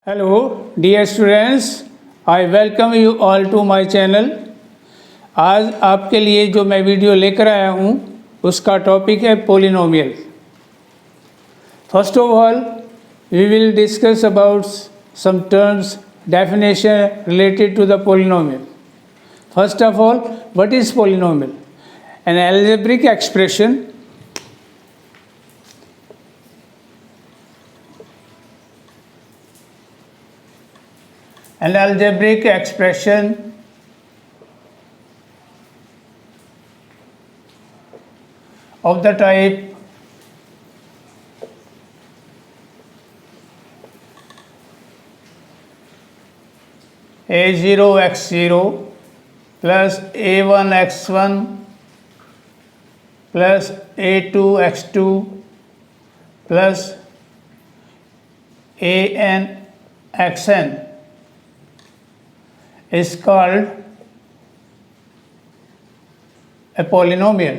Hello, dear students. I welcome you all to my channel. आज आपके लिए जो मैं वीडियो लेकर आया हूँ उसका टॉपिक है polynomial. First of all, we will discuss about some terms, definition related to the polynomial. First of all, what is polynomial? An algebraic expression of the type a0 x0 plus a1 x1 plus a2 x2 plus an xn is called a polynomial.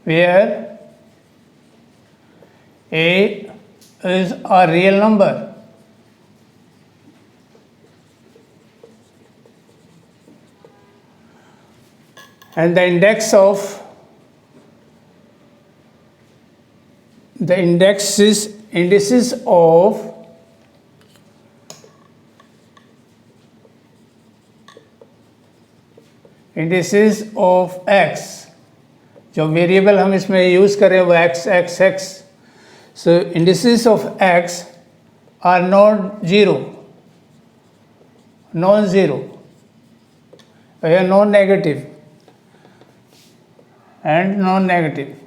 Where a is a real number and the indices of x, जो variable हम इसमें use करें वो x x x. So indices of x are non-zero, non-negative and non-negative.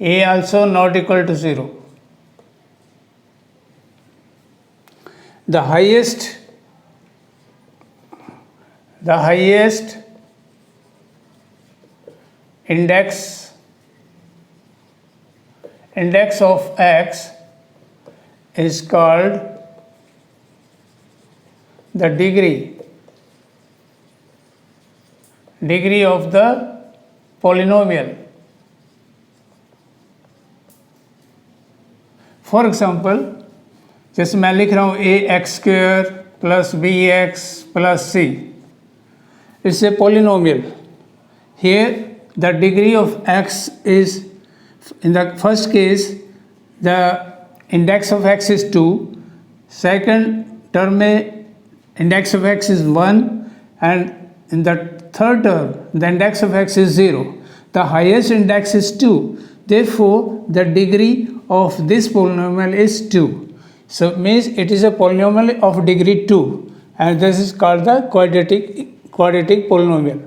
A also not equal to 0. The highest index of x is called the degree of the polynomial. For example, जैसे मैं लिख रहा हूँ ax² plus bx plus c. It's a polynomial. Here the degree of x is, in the first case, the index of x is 2. Second term में index of x is 1, and in the third term the index of x is 0. The highest index is 2. Therefore, the degree of this polynomial is 2. So means it is a polynomial of degree 2, and this is called the quadratic polynomial.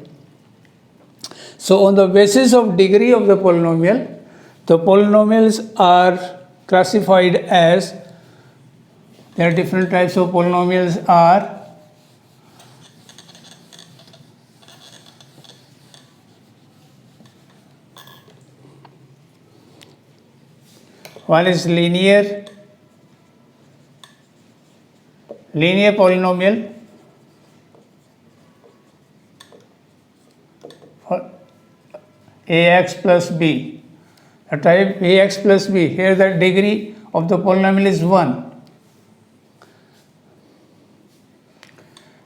So on the basis of degree of the polynomial, the polynomials are classified as, there are different types of polynomials are one is linear polynomial, ax plus b. The type ax plus b, here the degree of the polynomial is 1.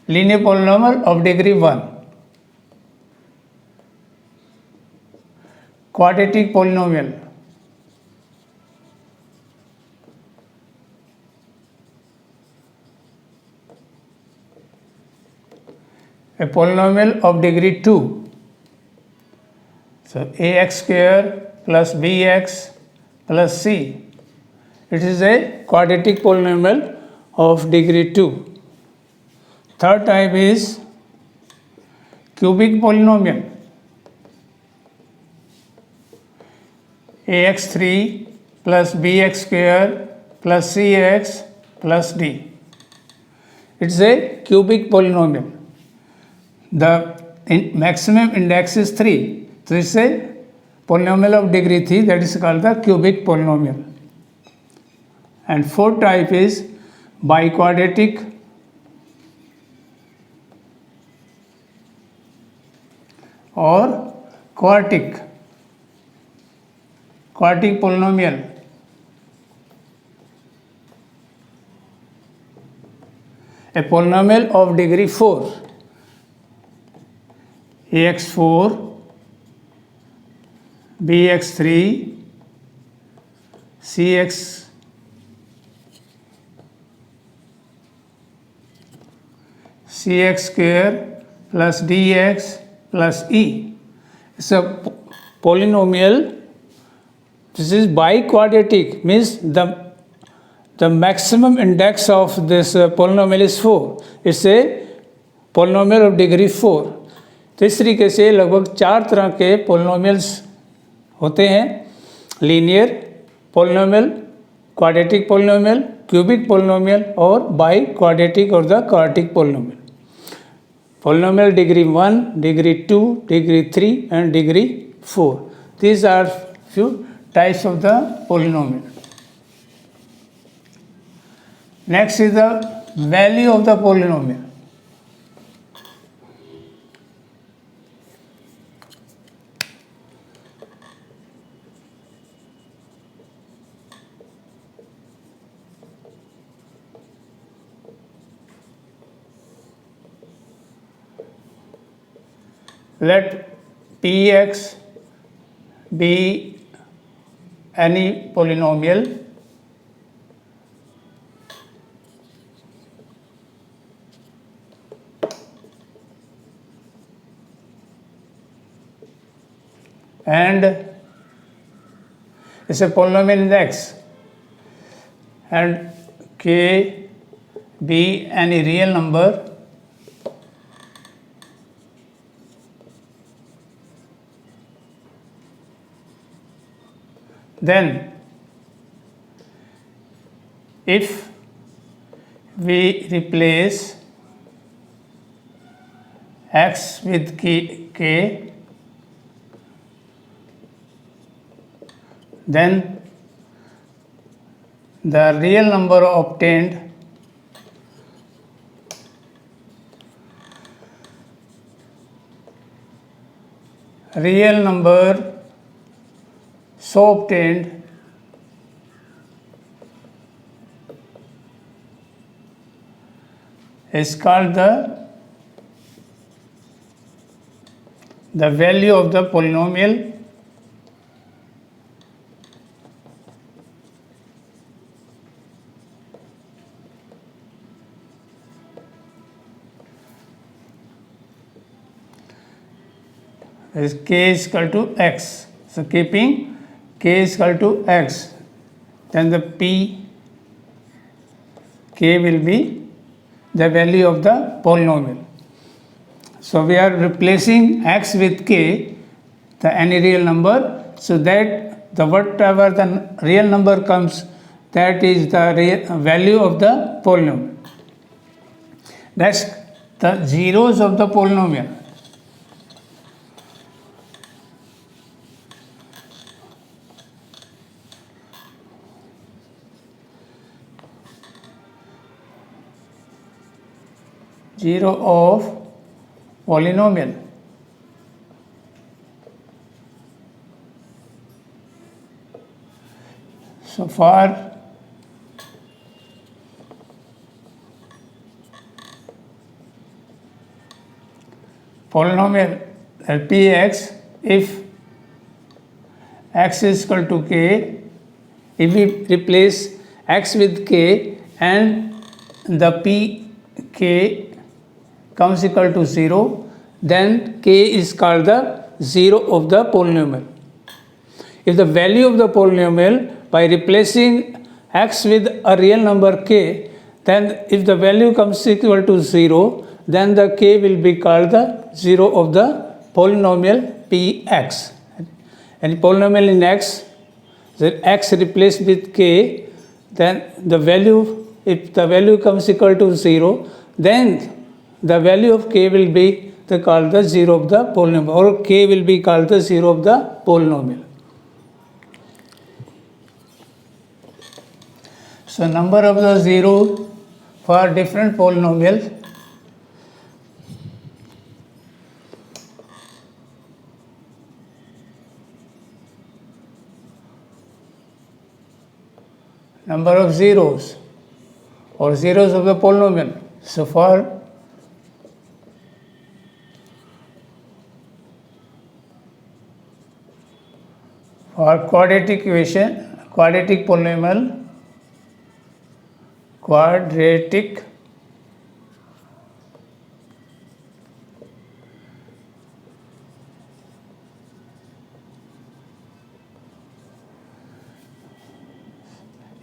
Linear polynomial of degree 1. Quadratic polynomial, a polynomial of degree 2. So ax² plus bx plus c. It is a quadratic polynomial of degree 2. Third type is cubic polynomial. ax3 plus bx² plus cx plus d. It's a cubic polynomial. The maximum index is 3. So it's a polynomial of degree 3, that is called the cubic polynomial. And fourth type is biquadratic or quartic polynomial. A polynomial of degree 4, ax4, bx3, cx square plus dx plus e. It's a polynomial. This is biquadratic, means the maximum index of this polynomial is 4. It's a polynomial of degree 4. तो इस तरीके से लगभग 4 तरह के polynomials होते हैं, linear polynomial, quadratic polynomial, cubic polynomial और बाई क्वाड्रेटिक और the quadratic polynomial. Polynomial degree 1, degree 2, degree 3 and degree 4. These are few types of the polynomial. Next is the value of the polynomial. Let Px be any polynomial and it's a polynomial in X, and K be any real number then if we replace x with k, then the real number obtained so obtained is called the value of the polynomial is k is equal to x. So keeping k is equal to x, then the k will be the value of the polynomial. So we are replacing x with k, the any real number, so that the whatever the real number comes, that is the value of the polynomial. Next, the zeros of the polynomial. Zero of polynomial. So for polynomial Px, if x is equal to k, if we replace x with k and the pk comes equal to 0, then k is called the zero of the polynomial. If the value of the polynomial, by replacing x with a real number k, then if the value comes equal to 0, then the k will be called the zero of the polynomial px. And polynomial in x, the x replaced with k, then the value, if the value comes equal to 0, then the value of k will be called the zero of the polynomial, or k will be called the zero of the polynomial. So number of the zero for different polynomials. number of zeros or zeros of the polynomial. So for quadratic equation, quadratic polynomial, quadratic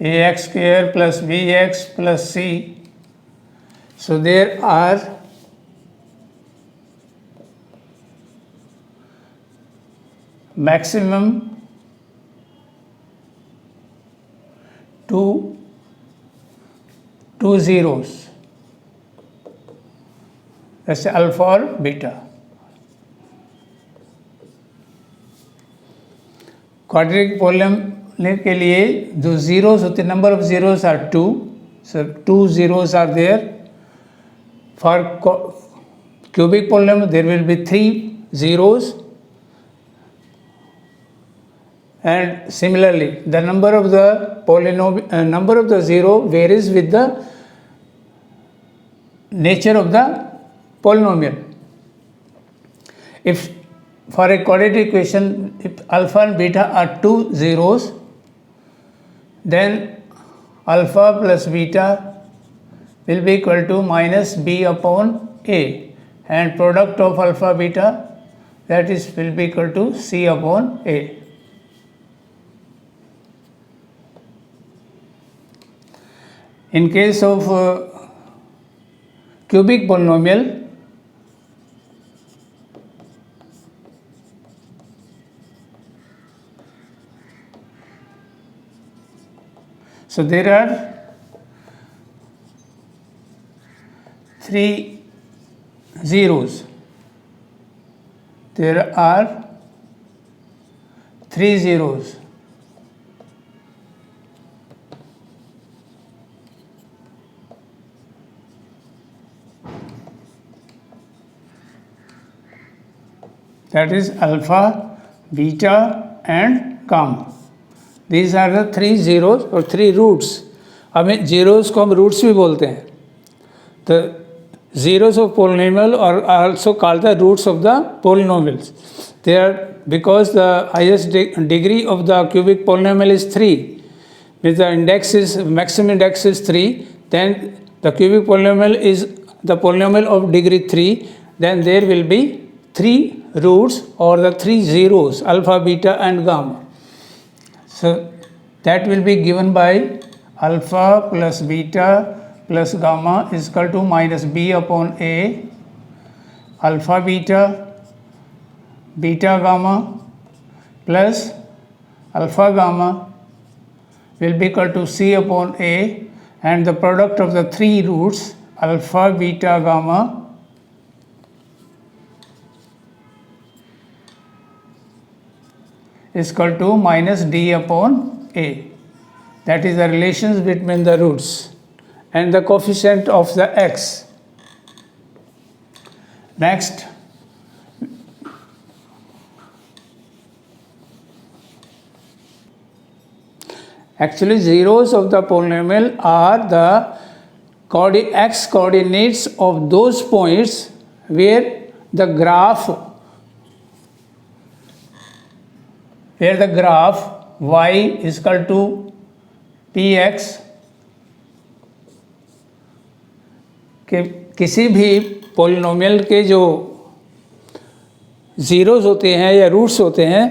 ax square plus bx plus c. So there are maximum two zeros. That's alpha or beta. Quadratic polynomial के लिए जो zeros होते हैं, number of zeros are 2. So 2 zeros are there. For cubic polynomial there will be 3 zeros. And similarly, the number of the polynomial, number of the zero varies with the nature of the polynomial. If for a quadratic equation, if alpha and beta are 2 zeros, then alpha plus beta will be equal to minus b upon a, and product of alpha beta, that is, will be equal to c upon a. In case of cubic polynomial, so there are 3 zeros. There are 3 zeros. That is alpha, beta and gamma. These are the 3 zeros or 3 roots. हमें zeros को हम roots भी बोलते हैं. The zeros of polynomial are also called the roots of the polynomials. They are because the highest degree of the cubic polynomial is 3. If the index is maximum index is 3, then the cubic polynomial is the polynomial of degree 3. Then there will be 3 roots or the 3 zeros, alpha, beta and gamma. So that will be given by alpha plus beta plus gamma is equal to minus b upon a, alpha beta, beta gamma plus alpha gamma will be equal to c upon a, and the product of the 3 roots alpha, beta, gamma is equal to minus d upon a. That is the relations between the roots and the coefficient of the x. Next, actually zeros of the polynomial are the x coordinates of those points where the graph y is equal to px के किसी भी polynomial के जो zeros होते हैं या roots होते हैं,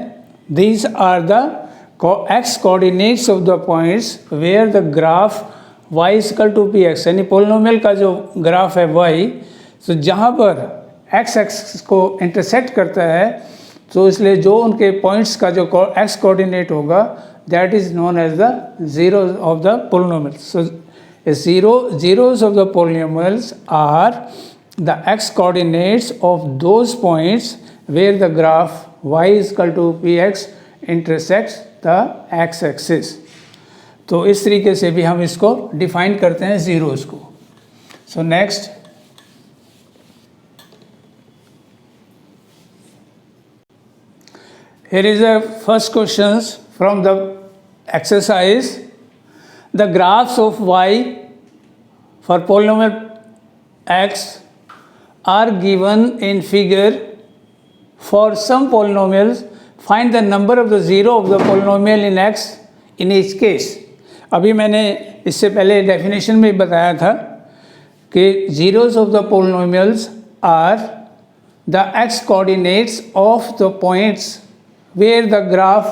these are the x coordinates of the points where the graph y is equal to p x, यानी पोलिनोमियल का जो ग्राफ है y, तो जहाँ पर x एक्सिस को इंटरसेक्ट करता है, तो इसलिए जो उनके पॉइंट्स का जो x कोऑर्डिनेट होगा that is known as the zero of the polynomial. So zeros of the polynomials are the x coordinates of those points where the graph y is equal to px intersects the x axis. तो इस तरीके से भी हम इसको define करते हैं zeros को. So next, here is the first questions from the exercise. the graphs of y for polynomial x are given in figure. For some polynomials, find the number of the zero of the polynomial in x in each case. अभी मैंने इससे पहले definition में बताया था कि zeros of the polynomials are the x coordinates of the points where the graph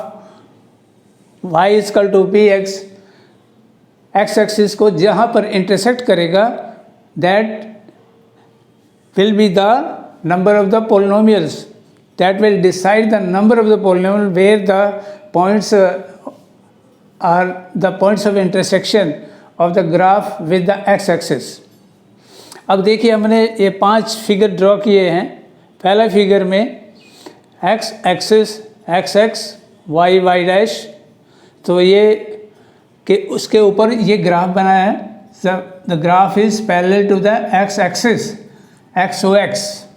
y is equal to px x axis को जहाँ पर इंटरसेक्ट करेगा that will be the number of the polynomials that will decide the number of the polynomial where the points are the points of intersection of the graph with the x axis. अब देखिए हमने ये 5 figure draw किए हैं. पहला figure में x axis x y y dash, तो ये कि उसके ऊपर ये ग्राफ बनाया है. The graph is parallel to the x axis xox.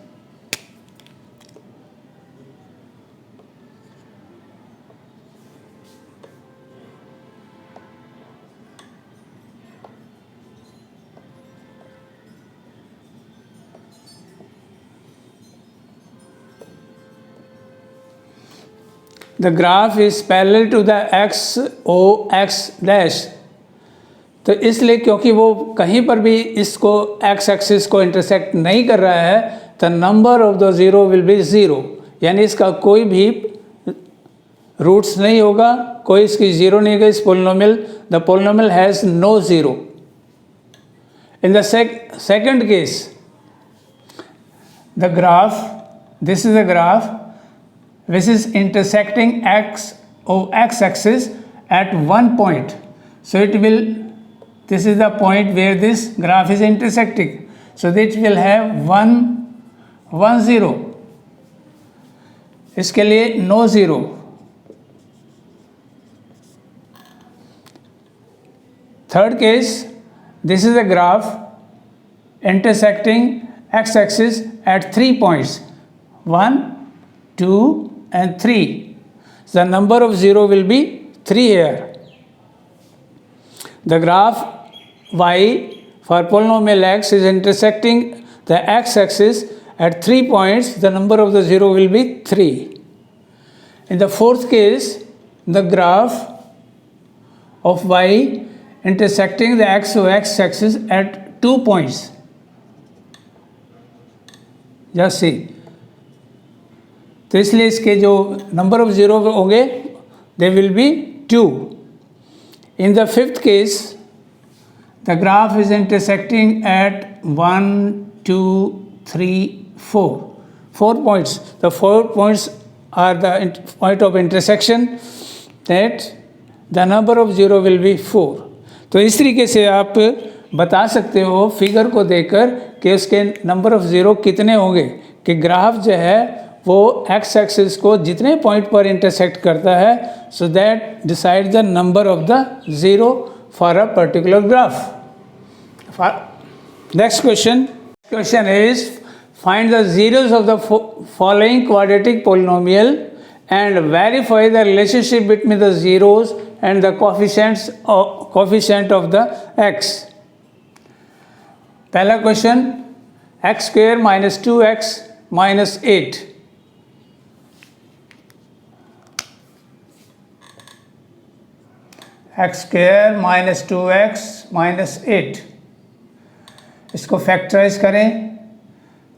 The graph is parallel to the xox dash. तो इसलिए क्योंकि वो कहीं पर भी इसको x एक्सिस को इंटरसेक्ट नहीं कर रहा है, the number of the zero will be zero. यानी इसका कोई भी रूट्स नहीं होगा, कोई इसकी ज़ीरो नहीं होगा. इस polynomial the polynomial has no zero. In the second case the graph, this is the graph which is intersecting x axis at one point. So it will, this is the point where this graph is intersecting. So it will have 1 0. इसके लिए no zero. Third case, this is a graph intersecting x axis at 3 points, 1 2 and 3. The number of zero will be 3 here. The graph y for polynomial x is intersecting the x axis at 3 points. The number of the zero will be 3. In the fourth case, the graph of y intersecting the x axis at 2 points. Just see. तो इसलिए इसके जो number of zero होंगे they will be 2. In the fifth case the graph is intersecting at 1 2 3 4 points. The 4 points are the point of intersection that the number of zero will be 4. तो इस तरीके से आप बता सकते हो फिगर को देखकर कि उसके नंबर ऑफ ज़ीरो कितने होंगे, कि ग्राफ जो है वो x एक्सिस को जितने पॉइंट पर इंटरसेक्ट करता है, so that decide the number of the zero for a particular graph. Next question is find the zeros of the following quadratic polynomial and verify the relationship between the zeros and the coefficient of the x. पहला question x square minus 2x minus 8. X square minus 2x minus 8. इसको factorise करें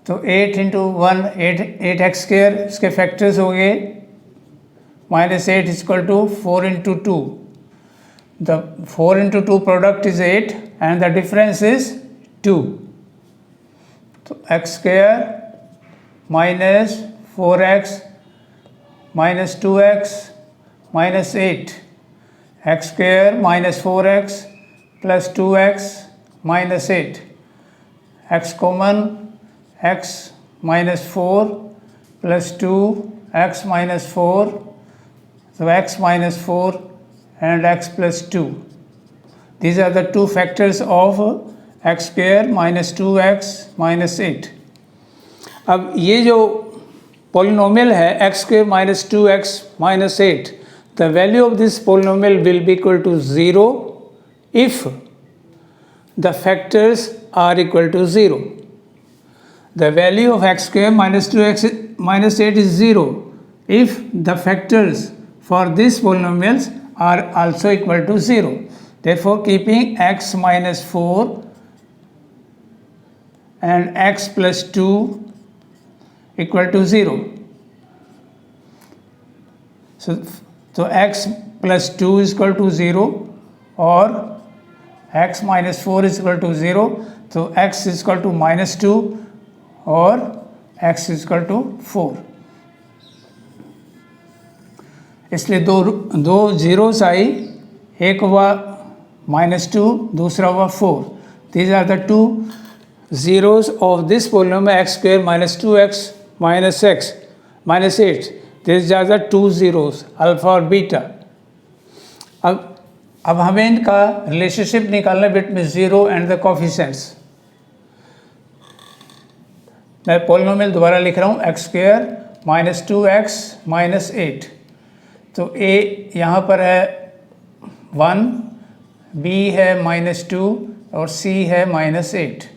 तो 8 into 1 8 x square, इसके factors हो गए minus 8 equal to 4 into 2. The 4 into 2 product is 8 and the difference is 2. तो x square minus 4x minus 2x minus 8. X square minus 4x plus 2x minus 8. X common x minus 4 plus 2 x minus 4. So x minus 4 and x plus 2. These are the two factors of x square minus 2x minus 8. अब ये जो polynomial है x square minus 2x minus 8, the value of this polynomial will be equal to 0 if the factors are equal to 0. The value of x square minus 2x minus 8 is 0 if the factors for these polynomials are also equal to 0. Therefore, keeping x minus 4 and x plus 2 equal to 0. So x plus 2 is equal to 0 or x minus 4 is equal to 0. So x is equal to minus 2 or x is equal to 4. इसलिए दो zeros आई, एक हुआ -2, दूसरा हुआ 4. These are the two zeros of this polynomial x square minus 2x minus x minus 8. These are the two zeros, alpha और beta. अब हमें इनका रिलेशनशिप निकालना between zero and the coefficients. मैं पॉलिनोमियल दोबारा लिख रहा हूँ, x square minus 2x minus 8. तो a यहाँ पर है 1, b है -2 और c है -8.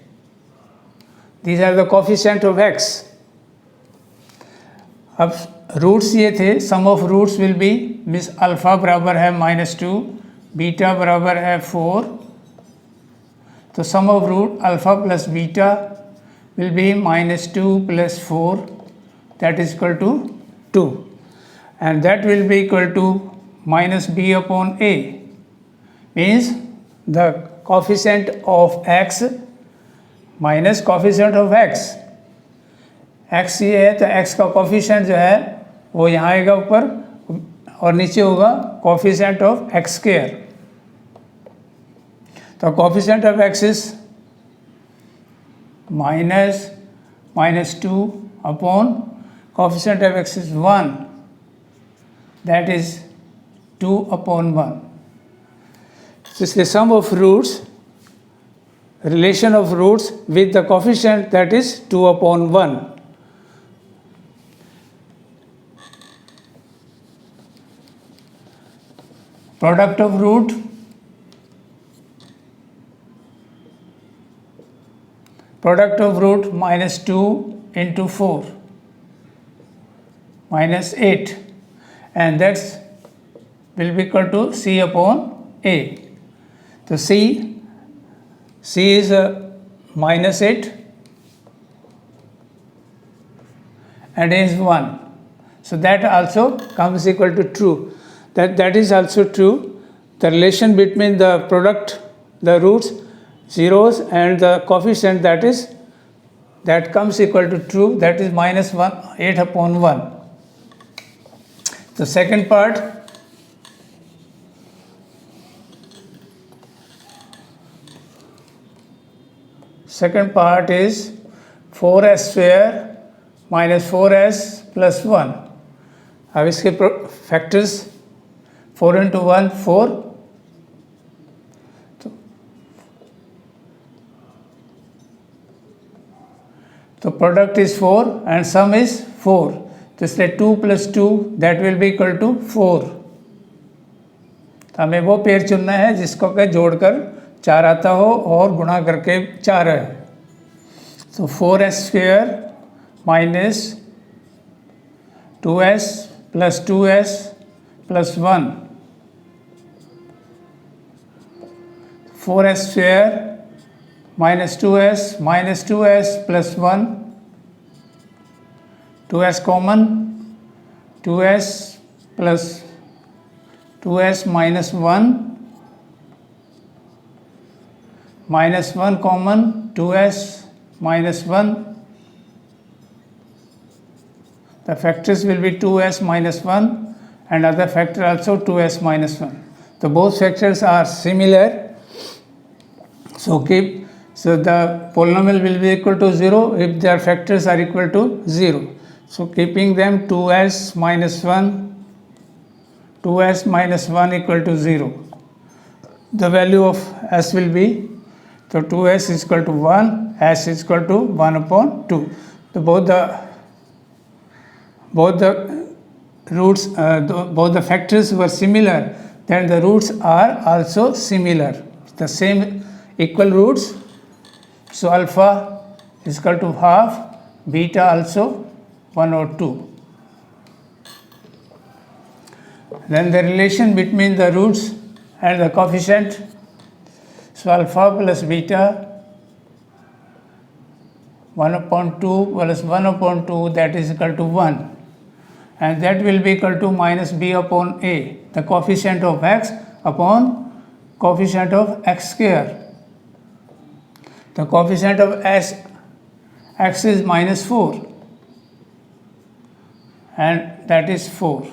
These are the coefficient of x. अब रूट्स ये थे, sum of roots will be means alpha बराबर है -2, बीटा बराबर है 4. तो sum of root alpha plus beta will be -2 plus 4, that is equal to 2. And that will be equal to minus b upon a, means the coefficient of x minus coefficient of x. x ये है तो x का coefficient जो है वो यहाँ आएगा ऊपर और नीचे होगा coefficient of x square. तो coefficient of x is -2 upon coefficient of x is 1. That is 2 upon 1. So it's the sum of roots, relation of roots with the coefficient, that is 2 upon 1. Product of root, -2 into 4 minus 8. And that will be equal to c upon a. So c is -8 and a is 1. So that also comes equal to true. That is also true. The relation between the product, the roots, zeros and the coefficient, that comes equal to true. That is -1, 8 upon 1. The second part, is 4s square minus 4s plus 1. अब इसके factors 4 into 1 4. तो product is 4 and sum is 4. तो इसलिए 2 plus 2 that will be equal to 4. तो हमें वो pair चुनना है जिसको के जोड़कर 4 आता हो और गुणा करके 4 है. तो 4s square minus 2s plus 2s plus 1. 4s square minus 2s plus 1. 2s common, 2s plus 2s minus 1, minus 1 common, 2s minus 1. The factors will be 2s minus 1 and other factor also 2s minus 1. So both factors are similar. So the polynomial will be equal to 0 if their factors are equal to 0. So keeping them 2s minus 1 equal to 0. The value of s will be, so 2s is equal to 1, s is equal to 1 upon 2. So both the roots, both the factors were similar, then the roots are also similar. the same equal roots. So alpha is equal to half, beta also 1 or 2. Then the relation between the roots and the coefficient. So alpha plus beta 1 upon 2 plus 1 upon 2, that is equal to 1. And that will be equal to minus b upon a, the coefficient of x upon coefficient of x square. The coefficient of x is minus 4, and that is 4.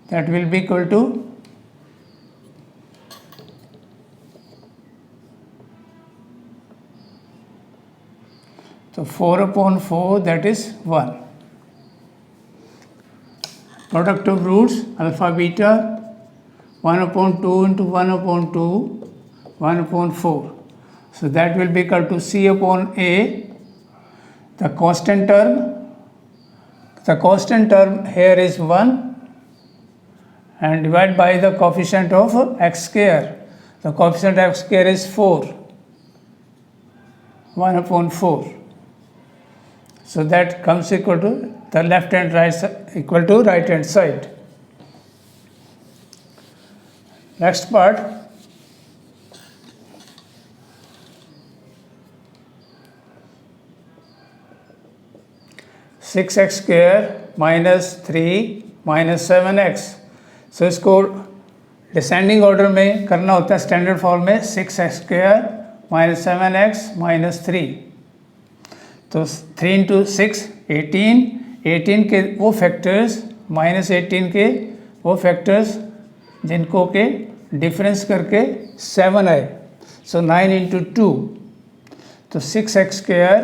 That will be equal to so 4 upon 4, that is 1. Product of roots alpha beta 1 upon 2 into 1 upon 2, 1 upon 4. So that will be equal to c upon a. The constant term here is 1, and divide by the coefficient of x square. The coefficient of x square is 4, 1 upon 4. So that comes equal to the left and right side, equal to right hand side. Next part. Six x square minus 3 minus 7x. सो इसको descending order में करना होता है standard form में. 6x square minus 7x minus 3. तो 3 into 6 18 के वो factors minus 18 के वो फैक्टर्स जिनको के डिफरेंस करके 7 आए. सो 9 इंटू 2, तो 6x square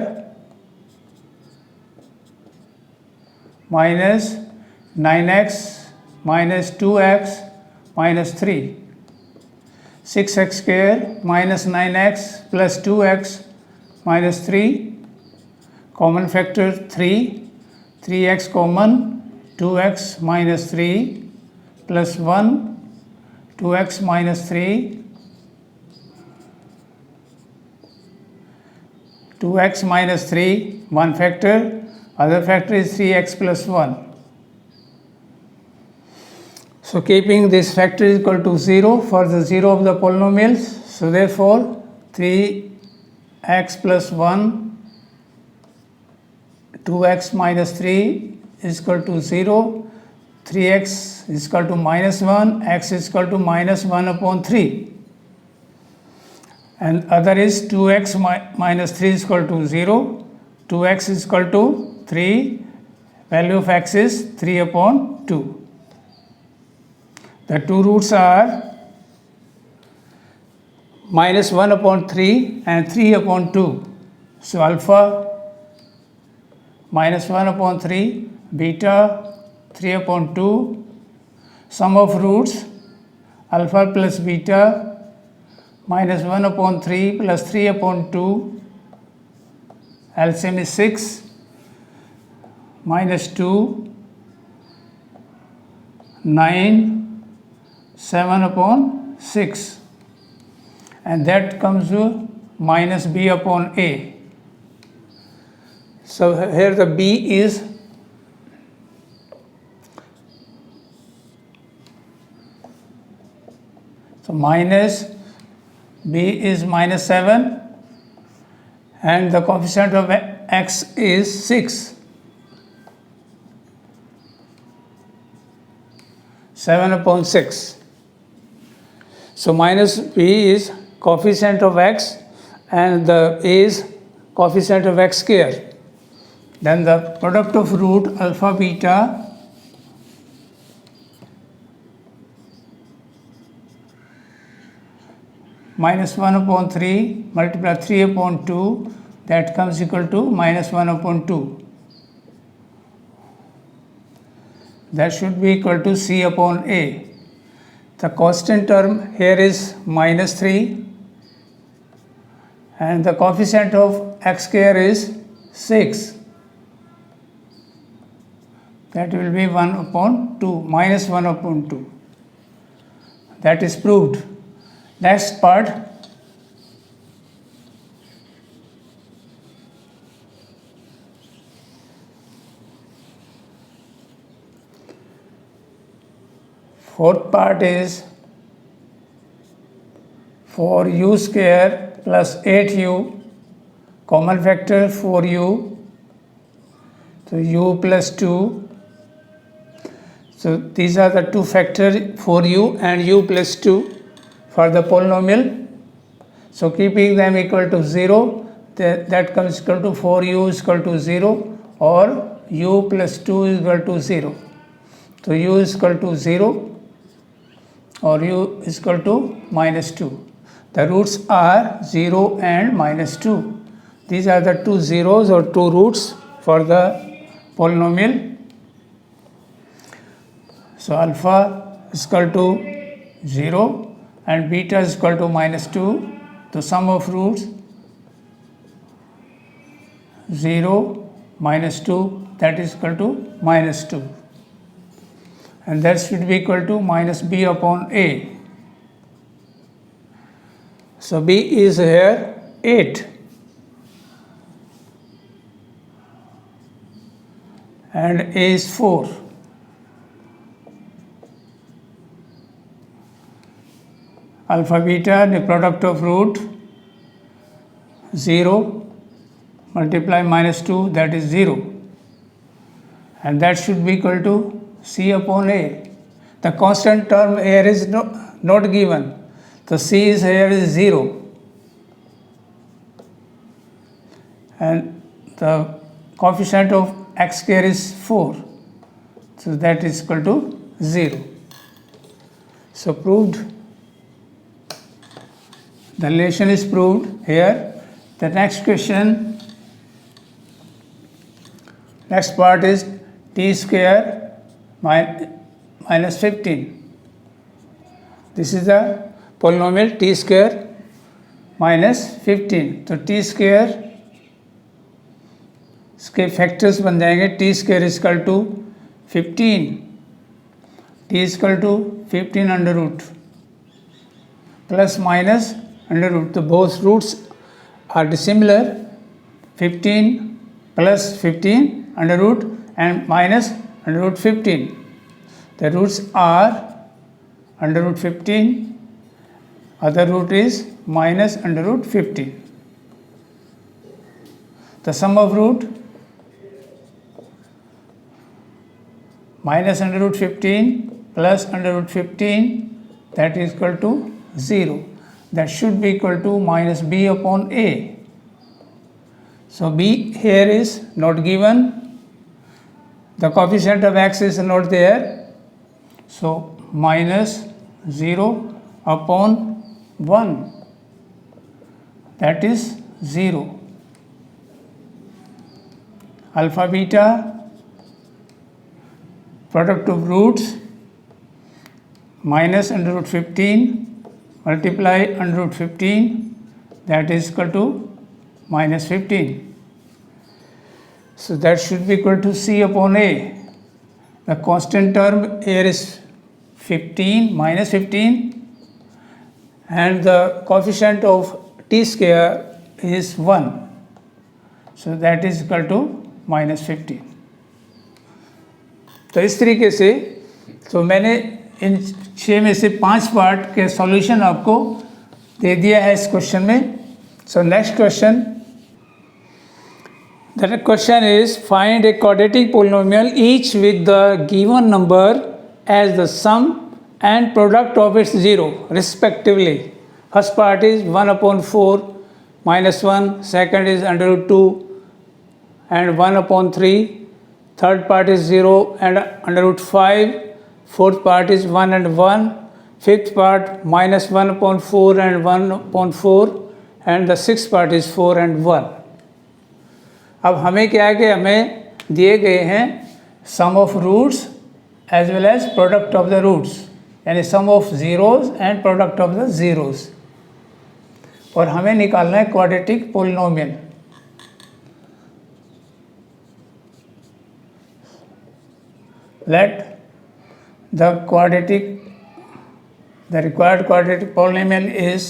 minus 9x minus 2x minus 3. 6x square minus 9x plus 2x minus 3. Common factor 3x common, 2x minus 3 plus 1, 2x minus 3, 2x minus 3, one factor, other factor is 3x plus 1. So keeping this factor is equal to 0 for the 0 of the polynomials. So therefore 3x plus 1, 2x minus 3 is equal to 0, 3x is equal to minus 1, x is equal to minus 1 upon 3. And other is 2x minus 3 is equal to 0, 2x is equal to 3, value of x is 3 upon 2. The two roots are minus 1 upon 3 and 3 upon 2. So alpha minus 1 upon 3, beta 3 upon 2, sum of roots alpha plus beta minus 1 upon 3 plus 3 upon 2, LCM is 6, minus 2, 9, 7 upon 6, and that comes to minus b upon a. So here the b is minus b is minus 7 and the coefficient of x is 6. 7 upon 6. So minus b is coefficient of x and the a is coefficient of x square. Then the product of root alpha beta minus 1 upon 3 multiply 3 upon 2, that comes equal to minus 1 upon 2. That should be equal to c upon a. The constant term here is minus 3 and the coefficient of x square is 6. That will be 1 upon 2, minus 1 upon 2. That is proved. Next part. fourth part is 4u square plus 8u, common factor 4u, so u plus 2. So these are the two factors, 4u and u plus 2 for the polynomial. So keeping them equal to 0, that comes equal to 4u is equal to 0 or u plus 2 is equal to 0. So u is equal to 0 or u is equal to minus 2. The roots are 0 and minus 2. These are the two zeros or two roots for the polynomial. So alpha is equal to 0 and beta is equal to minus 2. The sum of roots 0 minus 2, that is equal to minus 2. And that should be equal to minus b upon a. So b is here 8. And a is 4. Alpha beta, the product of root 0 multiply minus 2, that is 0. And that should be equal to c upon a. The constant term here is not given. So c is here is 0. And the coefficient of x square is 4. So that is equal to 0. So proved. The relation is proved here. The next question, next part is t square minus 15. This is the polynomial t square minus 15. तो t square इसके factors बन जाएंगे. t square is equal to 15. t is equal to 15 under root plus minus under root. So both roots are dissimilar. 15 plus 15 under root and minus under root 15. The roots are under root 15. Other root is minus under root 15. The sum of root minus under root 15 plus under root 15, that is equal to 0. That should be equal to minus b upon a. So b here is not given. The coefficient of x is not there. So minus 0 upon 1, that is 0. Alpha beta, product of roots minus under root 15 multiply under root 15, that is equal to minus 15. So that should be equal to c upon a. The constant term here is 15 minus 15 and the coefficient of t square is 1. So that is equal to minus 15. तो इस तरीके से तो मैंने इन 6 में से 5 part के solution आपको दे दिया है इस क्वेश्चन में. So next question, the question is find a quadratic polynomial each with the given number as the sum and product of its 0 respectively. First part is 1/4 minus 1, second is under root 2 and 1/3, third part is 0 and under root 5, fourth part is 1 and 1, fifth part minus 1/4 and 1/4 and the sixth part is 4 and 1. अब हमें क्या है कि हमें दिए गए हैं sum of roots as well as product of the roots, यानी sum of zeros and product of the zeros, और हमें निकालना है quadratic polynomial. Let the required quadratic polynomial is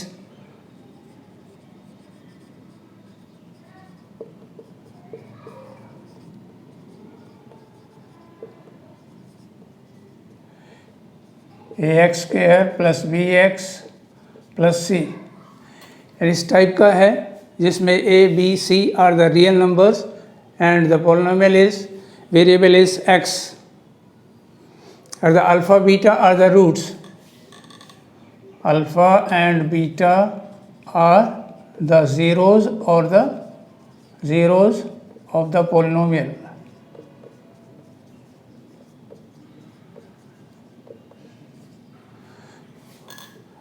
ax square plus bx plus c। इस type का है जिसमें a, b, c are the real numbers and the polynomial is variable is x, or the alpha beta are the roots. Alpha and beta are the zeros or the zeros of the polynomial.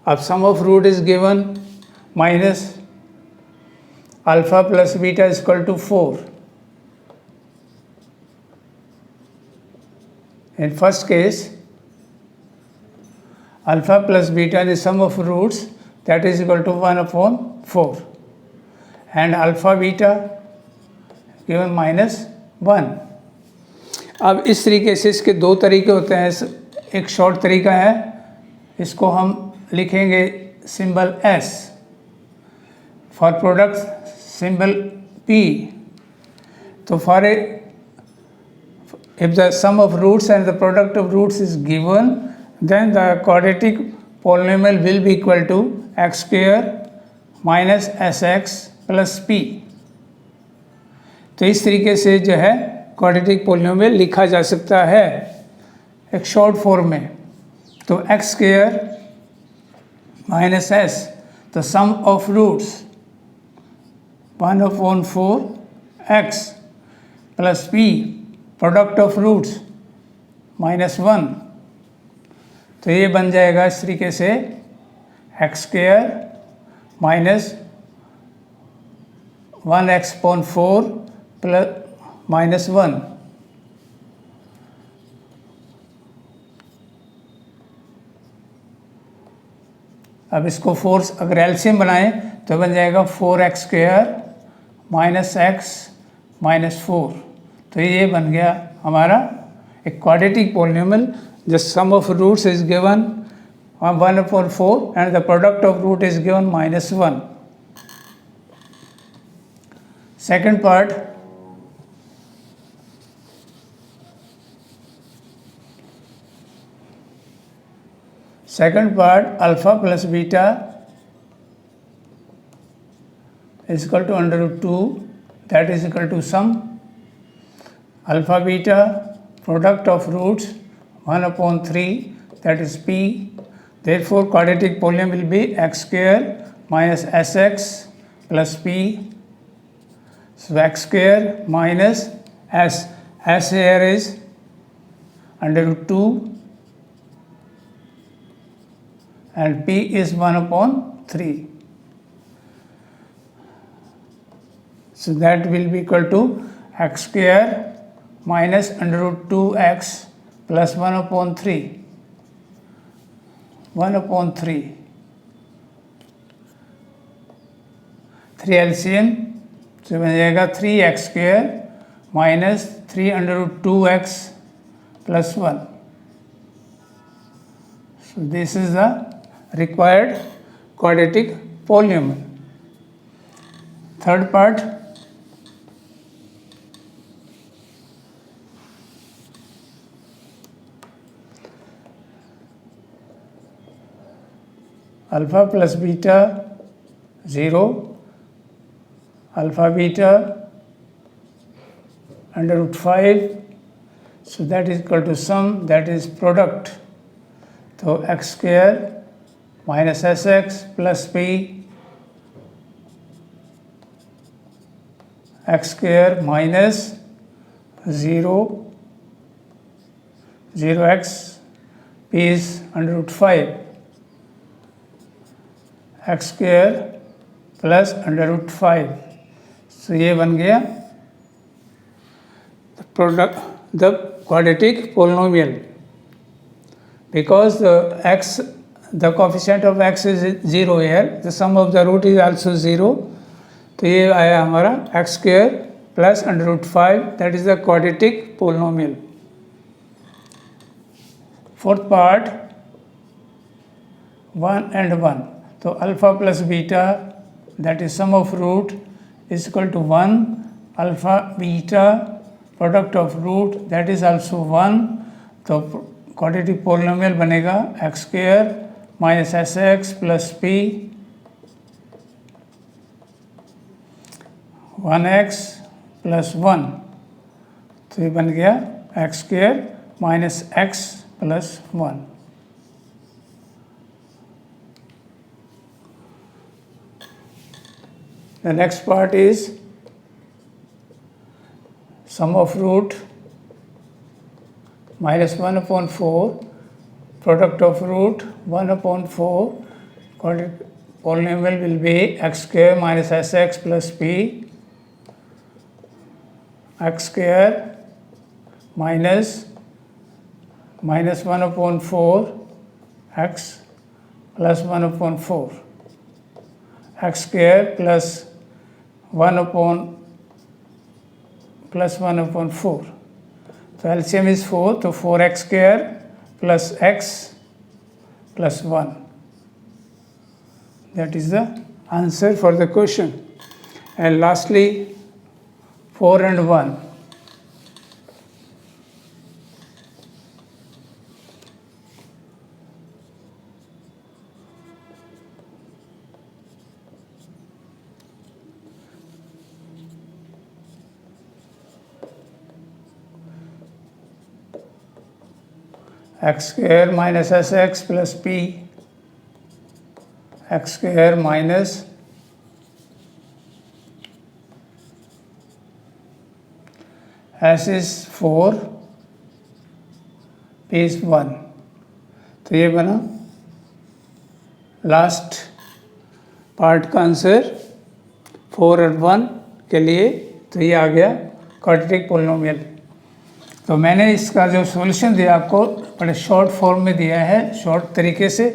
अब sum of root is given minus alpha plus beta is equal to 4. In first case, alpha plus beta is sum of roots, that is equal to 1 upon 4, and alpha beta given minus 1. अब इस तरीके से इसके दो तरीके होते हैं। एक शॉर्ट तरीका है, इसको हम लिखेंगे symbol S, for product symbol P। तो for if the sum of roots and the product of roots is given, then the quadratic polynomial will be equal to x square minus sx plus p। तो इस तरीके से जो है quadratic polynomial लिखा जा सकता है एक शॉर्ट फॉर्म में। तो एक्स स्क्वायर माइनस एस, तो sum of roots 1/4 x plus p, product of roots -1। तो ये बन जाएगा इस तरीके से x square minus 1x/4 plus -1। अब इसको फोर्स अगर एलसीएम बनाएं तो बन जाएगा 4x² माइनस x माइनस 4। तो ये बन गया हमारा एक quadratic polynomial. The sum of roots is given 1/4 and the product of root is given -1। Second part, alpha plus beta is equal to √2, that is equal to sum alpha beta product of roots 1/3, that is p। Therefore quadratic polynomial will be x square minus sx plus p। So x square minus s here is √2 and p is 1/3. So that will be equal to x square minus √2x plus 1/3, 1/3। 3 LCM, so बन जाएगा 3x² minus 3√2x plus 1। So this is the required quadratic polynomial। Third part, alpha plus beta 0, alpha beta √5, so that is equal to sum, that is product। तो x square minus sx plus p, x square minus 0x, p is √5, x square plus √5। so ये बन गया the quadratic polynomial। Because the coefficient of x is 0 here, the sum of the root is also 0। तो ये आया हमारा x square plus √5, that is the quadratic polynomial। Fourth part, 1 and 1। तो alpha plus beta, that is sum of root, is equal to 1, alpha beta product of root, that is also 1। तो quadratic polynomial बनेगा x square minus S x plus P 1x plus 1, तो ये बन गया x square minus x plus 1। The next part is sum of root minus 1 upon 4, product of root 1 upon 4, polynomial will be x square minus sx plus p, x square minus 1 upon 4 x plus 1 upon 4, x square plus 1 upon 4, तो LCM is 4, तो 4x square plus x plus 1, that is the answer for the question. And lastly 4 and 1, x square minus sx plus p, x square minus s is 4, p is 1, तो ये बना last part का answer 4 और 1 के लिए। तो ये आ गया क्वाड्रेटिक पोलिनोमियल। तो मैंने इसका जो सॉल्यूशन दिया आपको बड़े शॉर्ट फॉर्म में दिया है, शॉर्ट तरीके से।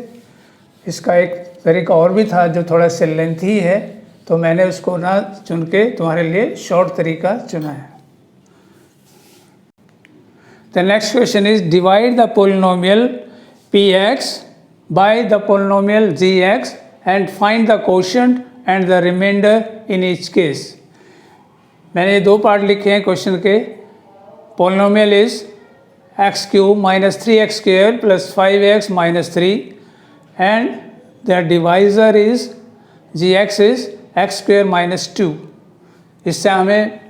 इसका एक तरीका और भी था जो थोड़ा सा लेंथी है, तो मैंने उसको ना चुन के तुम्हारे लिए शॉर्ट तरीका चुना है। The next question is divide the polynomial px by the polynomial gx and find the quotient and the remainder in each case। मैंने दो पार्ट लिखे हैं क्वेश्चन के। Polynomial is x cube minus 3x square plus 5x minus 3 and the divisor is gx is x square minus 2। इससे हमें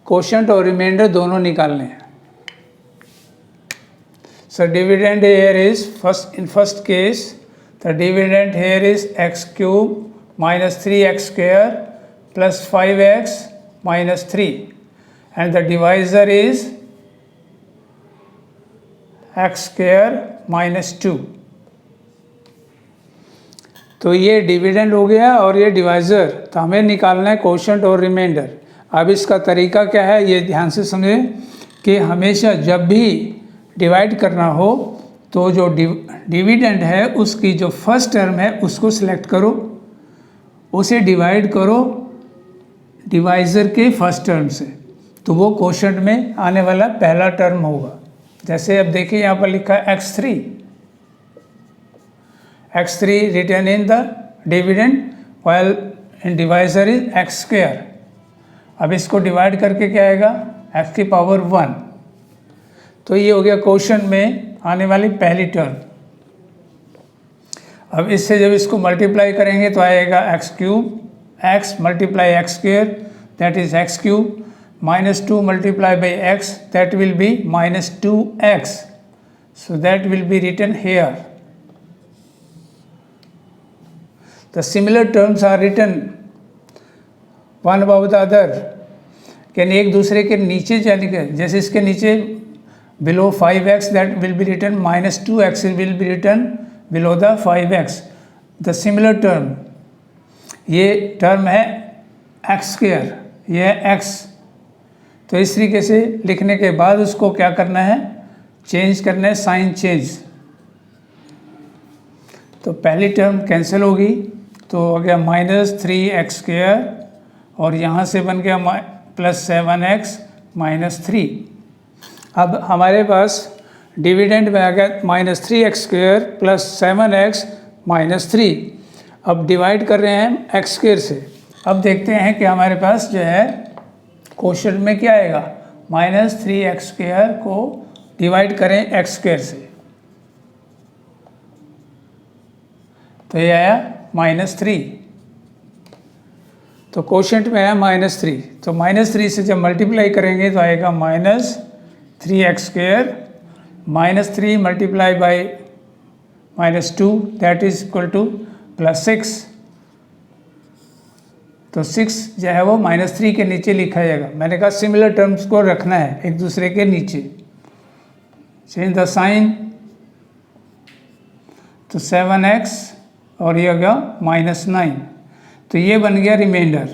quotient और reminder दोनों निकालने हैं। So dividend here is in first case the dividend here is x cube minus 3x square plus 5x minus 3 and the divisor is x square minus 2। तो ये dividend हो गया और ये डिवाइज़र। तो हमें निकालना है क्वोशंट और रिमाइंडर। अब इसका तरीका क्या है ये ध्यान से समझें कि हमेशा जब भी डिवाइड करना हो तो जो डिविडेंड है उसकी जो फर्स्ट टर्म है उसको सिलेक्ट करो, उसे डिवाइड करो डिवाइज़र के फर्स्ट टर्म से, तो वो क्वोशंट में आने वाला पहला टर्म होगा। जैसे अब देखिए यहाँ पर लिखा है x3 return in the dividend while in divisor is x square. अब इसको डिवाइड करके क्या आएगा x की पावर 1, तो ये हो गया क्वोशंट में आने वाली पहली टर्म। अब इससे जब इसको मल्टीप्लाई करेंगे तो आएगा x cube, x multiply x square that is x cube minus 2 multiply by x that will B minus 2x, so that will be written here। The similar terms are written one above the other, यानी एक दूसरे के नीचे चलेंगे। जैसे इसके नीचे below 5x that will be written minus 2x will be written below the 5x। the similar term ये टर्म है x स्क्वायर, ये है x। तो इस तरीके से लिखने के बाद उसको क्या करना है चेंज करना है, साइन चेंज। तो पहली टर्म कैंसिल होगी तो हो गया माइनस 3x स्क्वायर और यहाँ से बन गया प्लस 7x माइनस 3। अब हमारे पास डिविडेंड में आ गया minus 3x square plus 7x minus 3। अब डिवाइड कर रहे हैं एक्स स्क्वायर से। अब देखते हैं कि हमारे पास जो है क्वोशंट में क्या आएगा, माइनस 3x स्क्वायर को डिवाइड करें एक्स स्क्वायर से। तो ये आया -3। तो कोशेंट में आया -3, तो -3 से जब मल्टीप्लाई करेंगे तो आएगा -3x² -3 multiply by -2 that is equal to +6। तो 6 जो है वो -3 के नीचे लिखा जाएगा। मैंने कहा सिमिलर टर्म्स को रखना है एक दूसरे के नीचे। चेंज द साइन, तो 7x और ये हो गया -9, तो ये बन गया रिमाइंडर।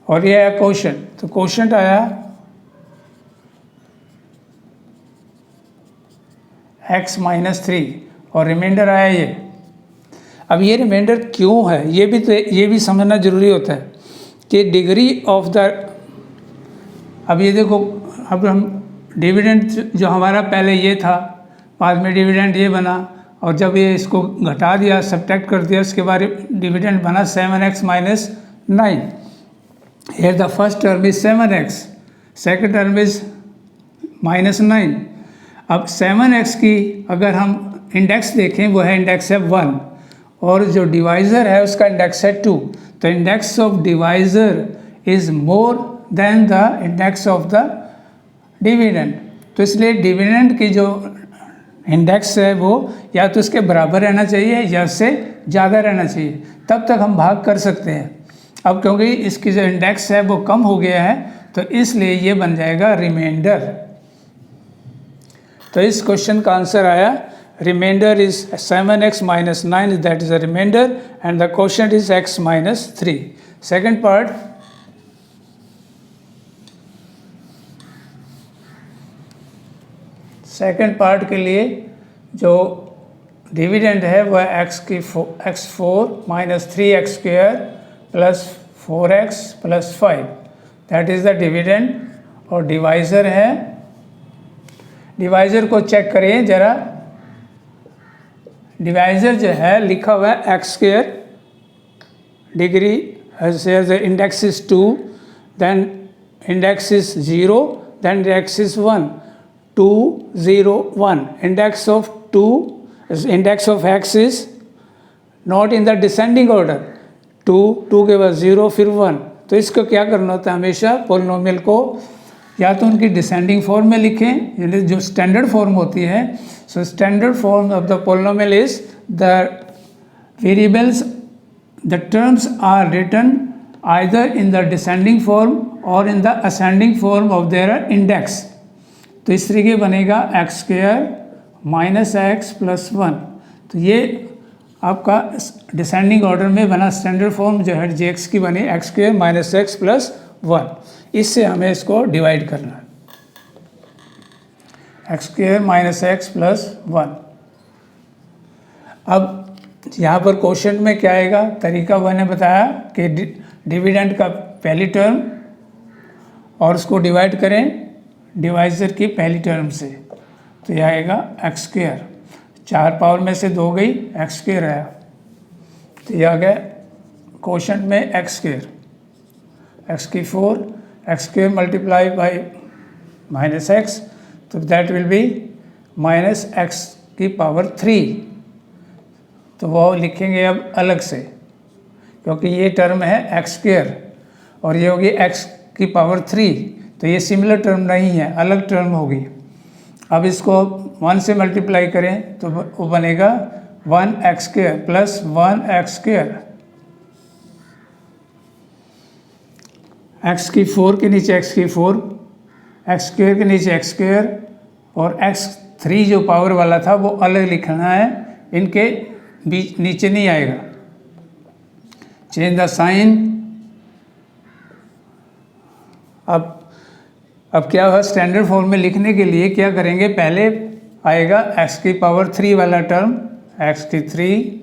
और ये आया कोशेंट, तो कोशेंट आया x -3 और रिमाइंडर आया ये। अब ये रिमाइंडर क्यों है ये भी समझना जरूरी होता है कि डिग्री ऑफ द, अब ये देखो, अब हम डिविडेंड जो हमारा पहले ये था, बाद में डिविडेंड ये बना, और जब ये इसको घटा दिया, सब्ट्रैक्ट कर दिया, उसके बाद डिविडेंड बना 7x - 9। Here the first term is 7x, second term is -9। अब 7x की अगर हम इंडेक्स देखें वो है इंडेक्स है 1, और जो डिवाइज़र है उसका इंडेक्स है 2। तो index of divisor is more than the index of the dividend. तो इसलिए डिविडेंड की जो इंडेक्स है वो या तो उसके बराबर रहना चाहिए या उससे ज़्यादा रहना चाहिए, तब तक हम भाग कर सकते हैं। अब क्योंकि इसकी जो इंडेक्स है वो कम हो गया है, तो इसलिए ये बन जाएगा रिमाइंडर। तो इस क्वेश्चन का आंसर आया remainder is 7x - 9, that is a remainder, and the quotient is x - 3। Second part, second part के लिए जो डिविडेंड है वह x4 - 3x² + 4x + 5, that is the dividend. और डिवाइज़र है, डिवाइज़र को चेक करिए ज़रा। डिवाइज़र जो है लिखा हुआ है x², degree the index is 2, then index is 0, then index is 1, 2 0 1। Index of x is not in the descending order, 2 के बाद 0 फिर 1। तो इसको क्या करना होता है, हमेशा पोलिनोमियल को या तो उनकी डिसेंडिंग फॉर्म में लिखें, यानी जो स्टैंडर्ड फॉर्म होती है। So standard form of the polynomial is the variables, the terms are written either in the descending form और in the ascending form of their index. तो इस तरीके बनेगा x² - x + 1। तो ये आपका डिसेंडिंग ऑर्डर में बना स्टैंडर्ड फॉर्म जो है jx की बनी x² - x + 1। इससे हमें इसको डिवाइड करना है, x² - x + 1। अब यहाँ पर क्वेश्चन में क्या आएगा, तरीका मैंने बताया कि डिविडेंड का पहली टर्म और उसको डिवाइड करें डिवाइज़र की पहली टर्म से, तो यह आएगा x²। 4 पावर में से 2 गई, x² आया, तो यह आ गया क्वोशिएंट में x², x4 x² multiply by -x, तो दैट विल बी -x⁻3। तो वो लिखेंगे अब अलग से, क्योंकि ये टर्म है x² और ये होगी x⁻3, तो ये सिमिलर टर्म नहीं है, अलग टर्म होगी। अब इसको 1 से मल्टीप्लाई करें तो वो बनेगा 1x² + 1x²। x⁴ के नीचे x⁴, x² के नीचे x², और x3 जो पावर वाला था वो अलग लिखना है, इनके बीच नीचे नहीं आएगा। Change the sign. अब क्या हुआ, स्टैंडर्ड फॉर्म में लिखने के लिए क्या करेंगे, पहले आएगा x⁻3 वाला टर्म, x⁻3,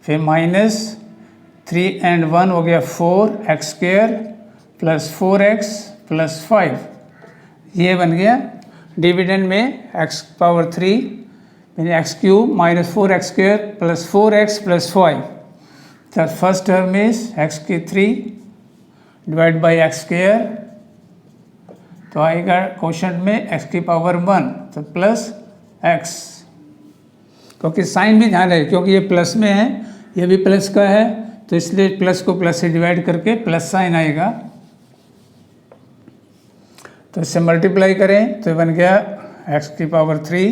फिर -3 and 1 हो गया 4x² + 4x + 5। ये बन गया डिविडेंड में x⁻3 यानी x³ - 4x² + 4x + 5। The first term is x⁻3 divide by x², तो आएगा क्वोशंट में x की पावर 1 तो प्लस x, क्योंकि साइन भी ध्यान रहे क्योंकि ये प्लस में है, ये भी प्लस का है, तो इसलिए प्लस को प्लस से डिवाइड करके प्लस साइन आएगा। तो इससे मल्टीप्लाई करें तो बन गया x की power 3,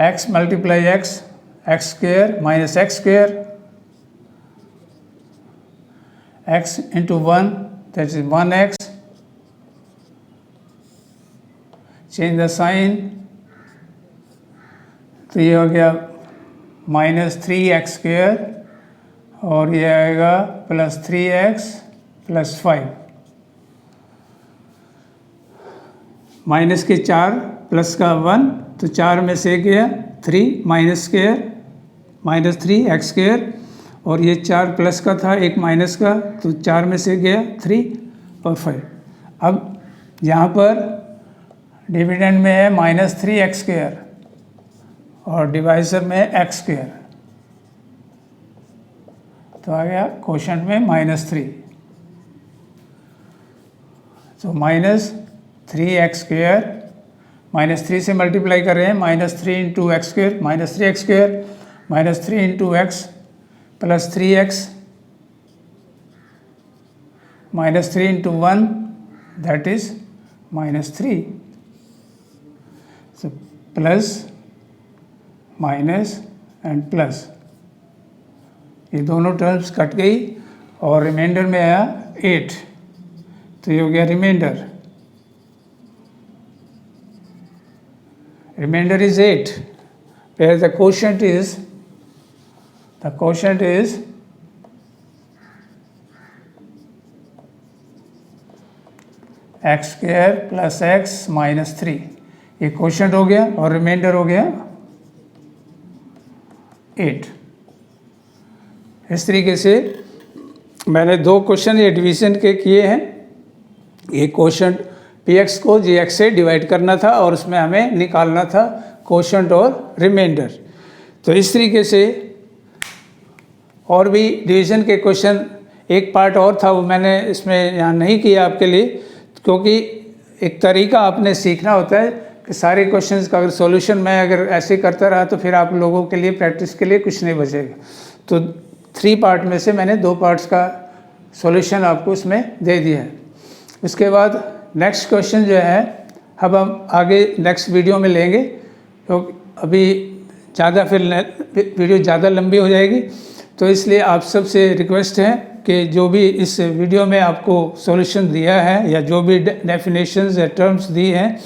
x multiply x, x square minus x square, x into 1 that is 1x, change the sign, तो ये हो गया माइनस 3x स्क्वेयर और ये आएगा प्लस 3x प्लस 5, माइनस के 4 प्लस का 1 तो 4 में से गया 3 minus square minus 3x square और ये 4 प्लस का था एक माइनस का तो 4 में से गया 3 और 5। अब यहाँ पर डिविडेंड में है माइनस 3x स्क्वेयर और डिवाइजर में है x स्क्वेयर, तो आ गया क्वोशंट में -3, तो माइनस 3x स्क्वेयर -3 से मल्टीप्लाई कर रहे हैं, -3 into x square minus 3x square -3 into x plus 3x -3 into 1 that is -3, so plus minus and plus, ये दोनों टर्म्स कट गई और रिमाइंडर में आया 8, तो ये हो गया reminder. Remainder is 8, where the quotient is x square plus x minus 3, ये क्वोशंट हो गया और रिमाइंडर हो गया 8। इस तरीके से मैंने 2 क्वेश्चन ये डिवीजन के किए हैं। ये क्वोशंट px को gx से डिवाइड करना था और उसमें हमें निकालना था क्वोशंट और रिमाइंडर। तो इस तरीके से और भी डिवीज़न के क्वेश्चन एक पार्ट और था, वो मैंने इसमें यहाँ नहीं किया आपके लिए, क्योंकि एक तरीका आपने सीखना होता है कि सारे क्वेश्चंस का अगर सॉल्यूशन मैं अगर ऐसे करता रहा तो फिर आप लोगों के लिए प्रैक्टिस के लिए कुछ नहीं बचेगा। तो 3 पार्ट में से मैंने 2 पार्ट्स का सॉल्यूशन आपको इसमें दे दिया है। उसके बाद नेक्स्ट क्वेश्चन जो है अब हम आगे नेक्स्ट वीडियो में लेंगे, तो अभी ज़्यादा फिर वीडियो ज़्यादा लंबी हो जाएगी, तो इसलिए आप सबसे रिक्वेस्ट है कि जो भी इस वीडियो में आपको सॉल्यूशन दिया है या जो भी डेफिनेशंस या टर्म्स दी हैं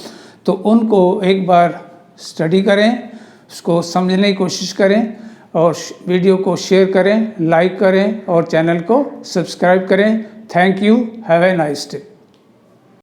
तो उनको एक बार स्टडी करें, उसको समझने की कोशिश करें और वीडियो को शेयर करें, लाइक करें और चैनल को सब्सक्राइब करें। Thank you, have a nice day.